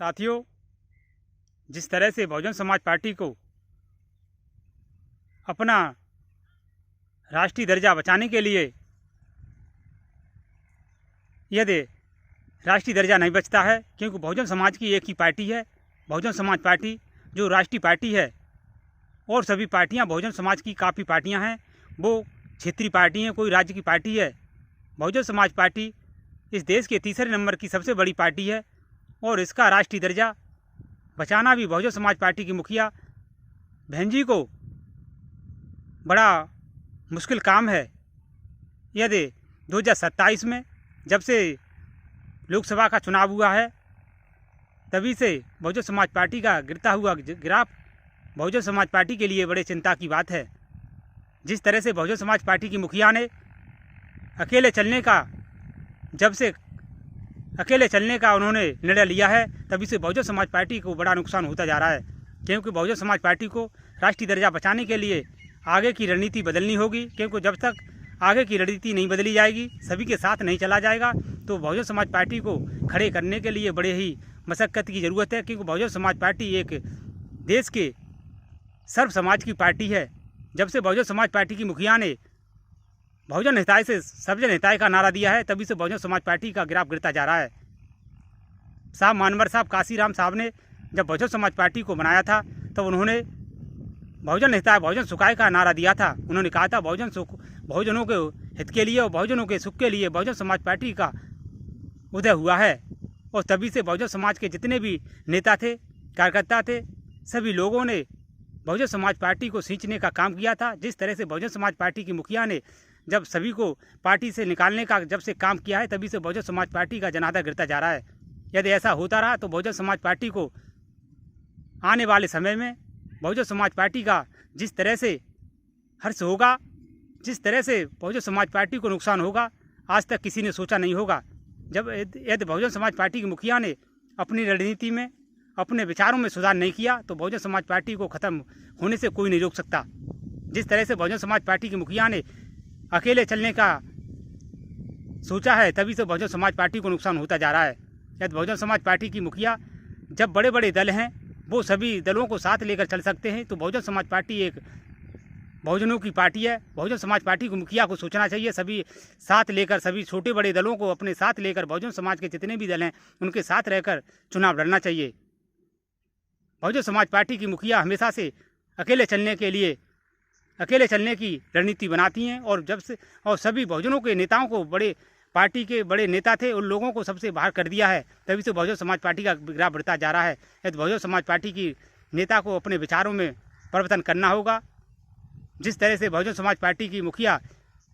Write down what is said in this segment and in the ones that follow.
साथियों, जिस तरह से बहुजन समाज पार्टी को अपना राष्ट्रीय दर्जा बचाने के लिए यदि राष्ट्रीय दर्जा नहीं बचता है, क्योंकि बहुजन समाज की एक ही पार्टी है, बहुजन समाज पार्टी जो राष्ट्रीय पार्टी है। और सभी पार्टियां बहुजन समाज की काफ़ी पार्टियां हैं, वो क्षेत्रीय पार्टी हैं, कोई राज्य की पार्टी है। बहुजन समाज पार्टी इस देश के तीसरे नंबर की सबसे बड़ी पार्टी है और इसका राष्ट्रीय दर्जा बचाना भी बहुजन समाज पार्टी की मुखिया बहन जी को बड़ा मुश्किल काम है। यदि 2027 में जब से लोकसभा का चुनाव हुआ है, तभी से बहुजन समाज पार्टी का गिरता हुआ ग्राफ बहुजन समाज पार्टी के लिए बड़े चिंता की बात है। जिस तरह से बहुजन समाज पार्टी की मुखिया ने अकेले चलने का उन्होंने निर्णय लिया है, तभी से बहुजन समाज पार्टी को बड़ा नुकसान होता जा रहा है। क्योंकि बहुजन समाज पार्टी को राष्ट्रीय दर्जा बचाने के लिए आगे की रणनीति बदलनी होगी, क्योंकि जब तक आगे की रणनीति नहीं बदली जाएगी, सभी के साथ नहीं चला जाएगा, तो बहुजन समाज पार्टी को खड़े करने के लिए बड़े ही मशक्क़त की ज़रूरत है। क्योंकि बहुजन समाज पार्टी एक देश के सर्व समाज की पार्टी है। जब से बहुजन समाज पार्टी की मुखिया ने बहुजन हिताय से सर्वजन हिताय का नारा दिया है, तभी से बहुजन समाज पार्टी का ग्राफ गिरता जा रहा है। साहब मानवर साहब काशीराम साहब ने जब बहुजन समाज पार्टी को बनाया था, तो उन्होंने बहुजन हिताय बहुजन सुखाय का नारा दिया था। उन्होंने कहा था बहुजनों के हित के लिए और बहुजनों के सुख के लिए बहुजन समाज पार्टी का उदय हुआ है। और तभी से बहुजन समाज के जितने भी नेता थे, कार्यकर्ता थे, सभी लोगों ने बहुजन समाज पार्टी को सींचने का काम किया था। जिस तरह से बहुजन समाज पार्टी की मुखिया ने जब सभी को पार्टी से निकालने का जब से काम किया है, तभी से बहुजन समाज पार्टी का जनाधार गिरता जा रहा है। यदि ऐसा होता रहा तो बहुजन समाज पार्टी को आने वाले समय में बहुजन समाज पार्टी का जिस तरह से हर्ष होगा, जिस तरह से बहुजन समाज पार्टी को नुकसान होगा, आज तक किसी ने सोचा नहीं होगा। जब यदि बहुजन समाज पार्टी की मुखिया ने अपनी रणनीति में, अपने विचारों में सुधार नहीं किया, तो बहुजन समाज पार्टी को ख़त्म होने से कोई नहीं रोक सकता। जिस तरह से बहुजन समाज पार्टी की मुखिया ने अकेले चलने का सोचा है, तभी से बहुजन समाज पार्टी को नुकसान होता जा रहा है। यदि बहुजन समाज पार्टी की मुखिया, जब बड़े बड़े दल हैं वो सभी दलों को साथ लेकर चल सकते हैं, तो बहुजन समाज पार्टी एक बहुजनों की पार्टी है। बहुजन समाज पार्टी को मुखिया को सोचना चाहिए, सभी साथ लेकर, सभी छोटे बड़े दलों को अपने साथ लेकर, बहुजन समाज के जितने भी दल हैं उनके साथ रहकर चुनाव लड़ना चाहिए। बहुजन समाज पार्टी की मुखिया हमेशा से अकेले चलने की रणनीति बनाती हैं। और सभी बहुजनों के नेताओं को, बड़े पार्टी के बड़े नेता थे, उन लोगों को सबसे बाहर कर दिया है। तभी से बहुजन समाज पार्टी का ग्राफ बढ़ता जा रहा है। यदि बहुजन समाज पार्टी की नेता को अपने विचारों में परिवर्तन करना होगा। जिस तरह से बहुजन समाज पार्टी की मुखिया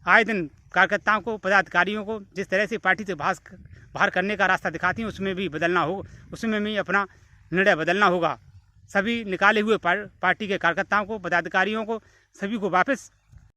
आए दिन कार्यकर्ताओं को, पदाधिकारियों को जिस तरह से पार्टी से बाहर करने का रास्ता दिखाती हैं, उसमें भी अपना निर्णय बदलना होगा। सभी निकाले हुए पार्टी के कार्यकर्ताओं को, पदाधिकारियों को, सभी को वापस